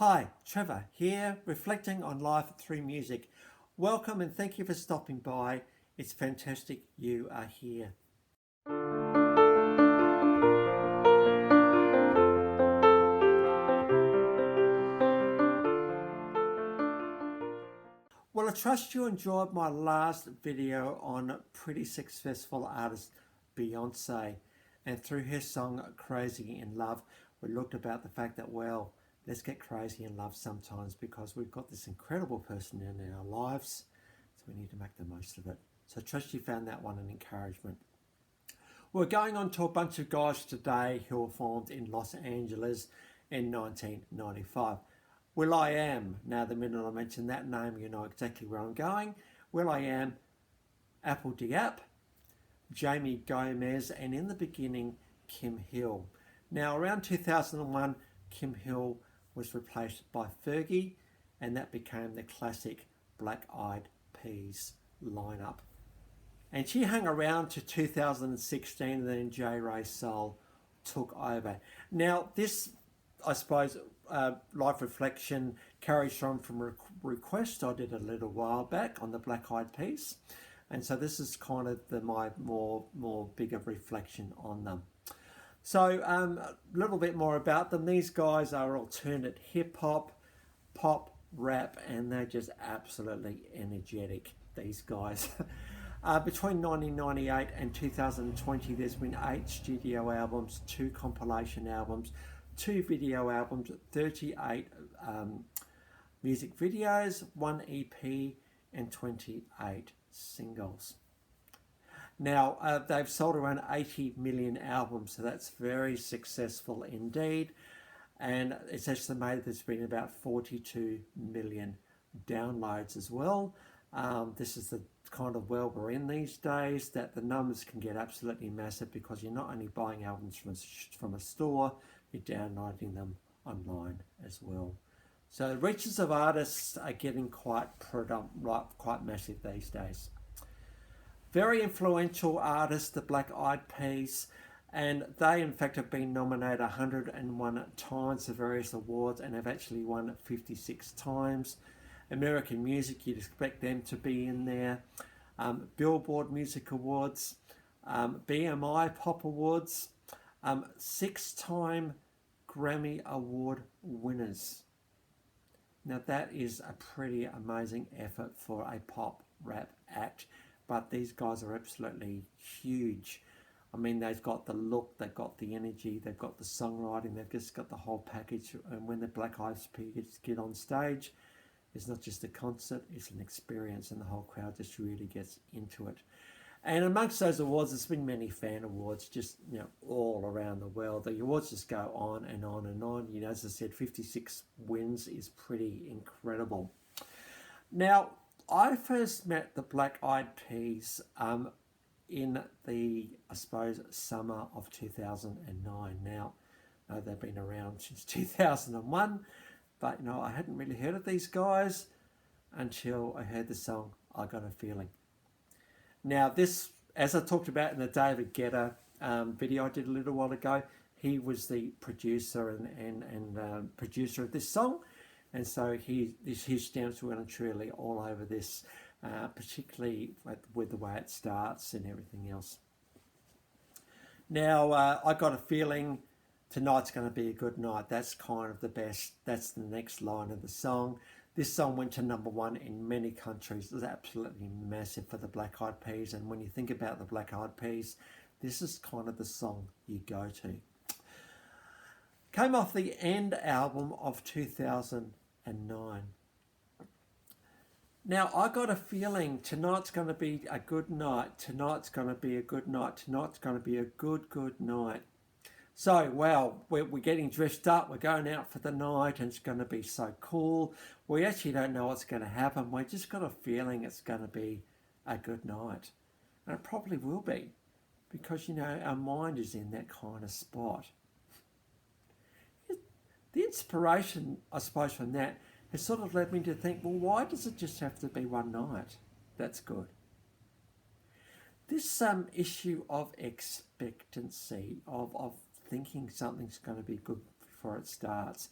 Hi, Trevor here, reflecting on life through music. Welcome and thank you for stopping by. It's fantastic you are here. Well, I trust you enjoyed my last video on pretty successful artist Beyonce. And through her song Crazy in Love, we looked about the fact that, well, let's get crazy in love sometimes because we've got this incredible person in our lives. So we need to make the most of it. So I trust you found that one an encouragement. We're going on to a bunch of guys today who were formed in Los Angeles in 1995. will.i.am. Now, the minute I mention that name, you know exactly where I'm going. will.i.am, Apple Diap, Jamie Gomez, and in the beginning, Kim Hill. Now, around 2001, Kim Hill was replaced by Fergie, and that became the classic Black Eyed Peas lineup. And she hung around to 2016, and then J. Ray Soul took over. Now, this, I suppose, life reflection carries from request I did a little while back on the Black Eyed Peas. And so this is kind of my more bigger reflection on them. So a little bit more about them. These guys are alternate hip hop, pop, rap, and they're just absolutely energetic, these guys. Between 1998 and 2020, there's been 8 studio albums, 2 compilation albums, 2 video albums, 38 music videos, 1 EP, and 28 singles. Now, they've sold around 80 million albums, so that's very successful indeed. And it's estimated there's been about 42 million downloads as well. This is the kind of world we're in these days, that the numbers can get absolutely massive because you're not only buying albums from a store, you're downloading them online as well. So the reaches of artists are getting quite massive these days. Very influential artists, the Black Eyed Peas, and they in fact have been nominated 101 times for various awards and have actually won 56 times. American music, you'd expect them to be in there. Billboard Music Awards, BMI Pop Awards, 6-time Grammy Award winners. Now that is a pretty amazing effort for a pop rap act, but these guys are absolutely huge. I mean, they've got the look, they've got the energy, they've got the songwriting, they've just got the whole package. And when the Black Eyed Peas get on stage, it's not just a concert, it's an experience, and the whole crowd just really gets into it. And amongst those awards, there's been many fan awards, just all around the world. The awards just go on and on and on. As I said, 56 wins is pretty incredible. Now, I first met the Black Eyed Peas in the, I suppose, summer of 2009. Now, they've been around since 2001, but I hadn't really heard of these guys until I heard the song I Got a Feeling. Now this, as I talked about in the David Guetta video I did a little while ago, he was the producer and producer of this song, and so his stamps were truly all over this, particularly with the way it starts and everything else. Now, I got a feeling tonight's going to be a good night. That's kind of the best. That's the next line of the song. This song went to #1 in many countries. It was absolutely massive for the Black Eyed Peas. And when you think about the Black Eyed Peas, this is kind of the song you go to. Came off the End album of 2009. Now, I got a feeling tonight's going to be a good night. Tonight's going to be a good night. Tonight's going to be a good night. So, well, we're getting dressed up, we're going out for the night, and it's going to be so cool. We actually don't know what's going to happen. We just got a feeling it's going to be a good night. And it probably will be, because, our mind is in that kind of spot. The inspiration, I suppose, from that has sort of led me to think, well, why does it just have to be one night? That's good. This issue of expectancy, of thinking something's going to be good before it starts,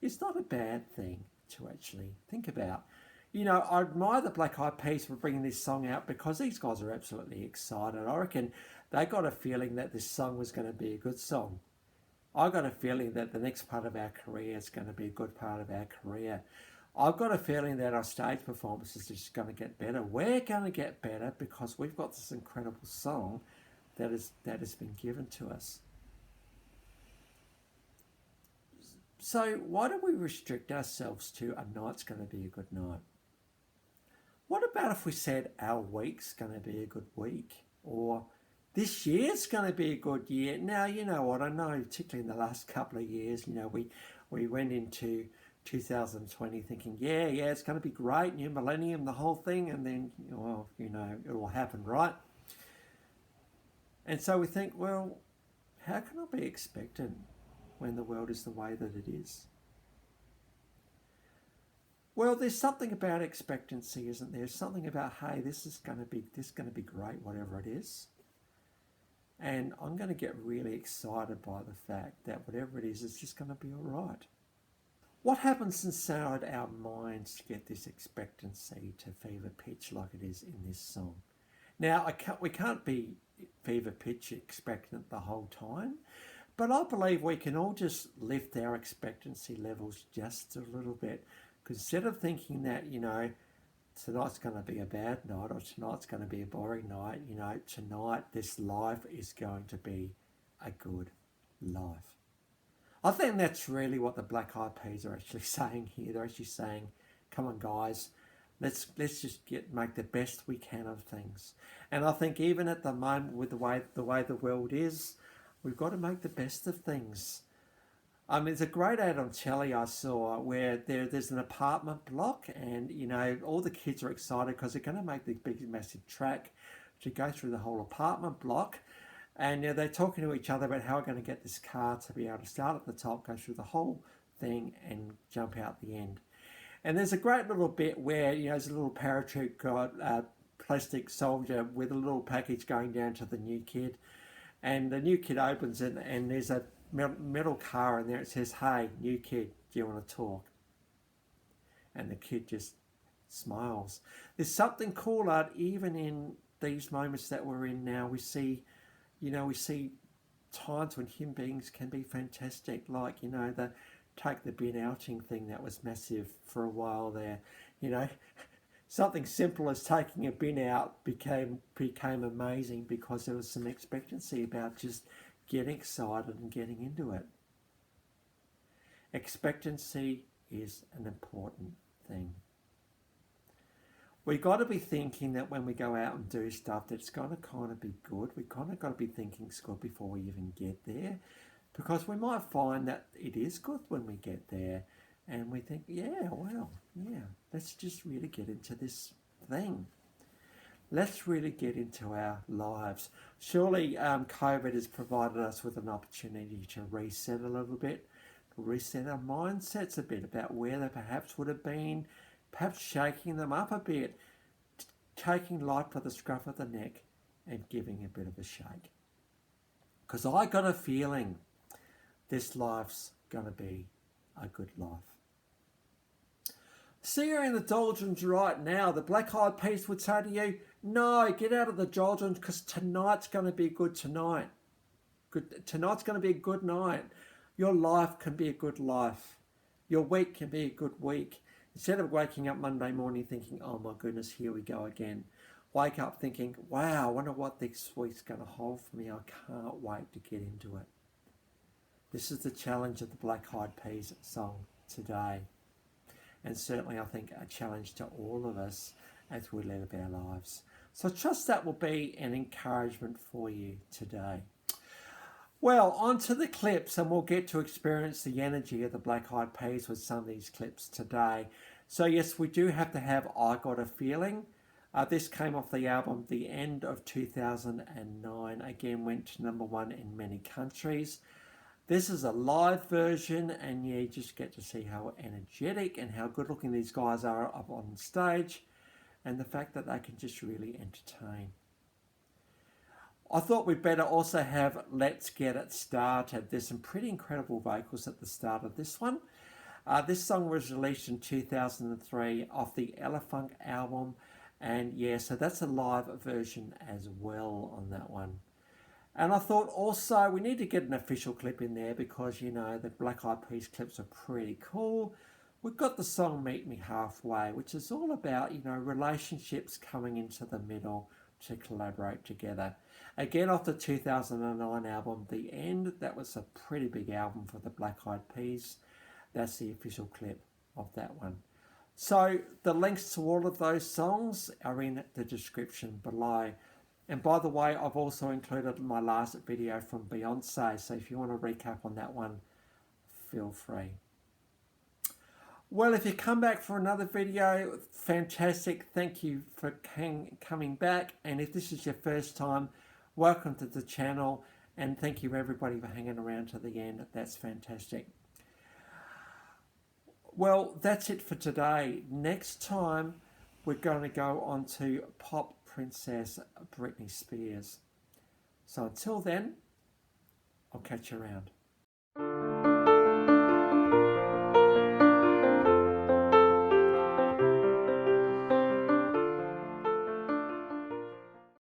is not a bad thing to actually think about. You know, I admire the Black Eyed Peas for bringing this song out because these guys are absolutely excited. I reckon they got a feeling that this song was going to be a good song. I got a feeling that the next part of our career is going to be a good part of our career. I've got a feeling that our stage performance is just going to get better. We're going to get better because we've got this incredible song that has been given to us. So why do we restrict ourselves to a night's going to be a good night? What about if we said our week's going to be a good week? Or this year's going to be a good year? Now, you know what, I know, particularly in the last couple of years, you know, we went into 2020 thinking, yeah, it's going to be great, new millennium, the whole thing, and then, well, you know, it will happen, right? And so we think, well, how can I be expectant when the world is the way that it is? Well, there's something about expectancy, isn't there? Something about, hey, this is going to be great, whatever it is. And I'm going to get really excited by the fact that whatever it is, it's just going to be all right. What happens inside our minds to get this expectancy to fever pitch like it is in this song? Now, we can't be fever pitch expectant the whole time, but I believe we can all just lift our expectancy levels just a little bit. Because instead of thinking that, you know, tonight's going to be a bad night or tonight's going to be a boring night, you know, tonight this life is going to be a good life. I think that's really what the Black Eyed Peas are actually saying here. They're actually saying, come on guys, let's just make the best we can of things. And I think even at the moment with the way the world is, we've got to make the best of things. There's a great ad on telly I saw where there's an apartment block and, you know, all the kids are excited because they're going to make the big, massive track to go through the whole apartment block. And you know, they're talking to each other about how we're going to get this car to be able to start at the top, go through the whole thing and jump out the end. And there's a great little bit where, you know, there's a little parachute got a plastic soldier with a little package going down to the new kid. And the new kid opens it and there's a metal car in there. It says, hey, new kid, do you want to talk? And the kid just smiles. There's something cool out even in these moments that we're in now. We see times when human beings can be fantastic, like, you know, the take the bin outing thing that was massive for a while there. You know, something simple as taking a bin out became amazing because there was some expectancy about just getting excited and getting into it. Expectancy is an important thing. We've got to be thinking that when we go out and do stuff that's going to kind of be good, we've kind of got to be thinking it's good before we even get there, because we might find that it is good when we get there and we think, let's just really get into this thing. Let's really get into our lives. Surely COVID has provided us with an opportunity to reset a little bit, to reset our mindsets a bit about where they perhaps would have been, perhaps shaking them up a bit, taking life by the scruff of the neck and giving a bit of a shake. Because I got a feeling this life's going to be a good life. See, you're in the doldrums right now. The Black Eyed Peas would say to you, no, get out of the doldrums because tonight's going to be a good tonight. Tonight's going to be a good night. Your life can be a good life. Your week can be a good week. Instead of waking up Monday morning thinking, oh my goodness, here we go again. Wake up thinking, wow, I wonder what this week's going to hold for me. I can't wait to get into it. This is the challenge of the Black Eyed Peas song today. And certainly I think a challenge to all of us as we live our lives. So I trust that will be an encouragement for you today. Well, on to the clips, and we'll get to experience the energy of the Black Eyed Peas with some of these clips today. So yes, we do have to have I Got a Feeling. This came off the album the end of 2009. Again, went to #1 in many countries. This is a live version, and you just get to see how energetic and how good looking these guys are up on stage, and the fact that they can just really entertain. I thought we'd better also have Let's Get It Started. There's some pretty incredible vocals at the start of this one. This song was released in 2003 off the Elefunk album, and yeah, so that's a live version as well on that one. And I thought also we need to get an official clip in there because, you know, the Black Eyed Peas clips are pretty cool. We've got the song Meet Me Halfway, which is all about, you know, relationships coming into the middle to collaborate together. Again, off the 2009 album, The End. That was a pretty big album for the Black Eyed Peas. That's the official clip of that one. So the links to all of those songs are in the description below. And by the way, I've also included my last video from Beyonce. So if you want to recap on that one, feel free. Well, if you come back for another video, fantastic. Thank you for coming back. And if this is your first time, welcome to the channel. And thank you everybody for hanging around to the end. That's fantastic. Well, that's it for today. Next time, we're going to go on to Pop Princess Britney Spears. So until then, I'll catch you around.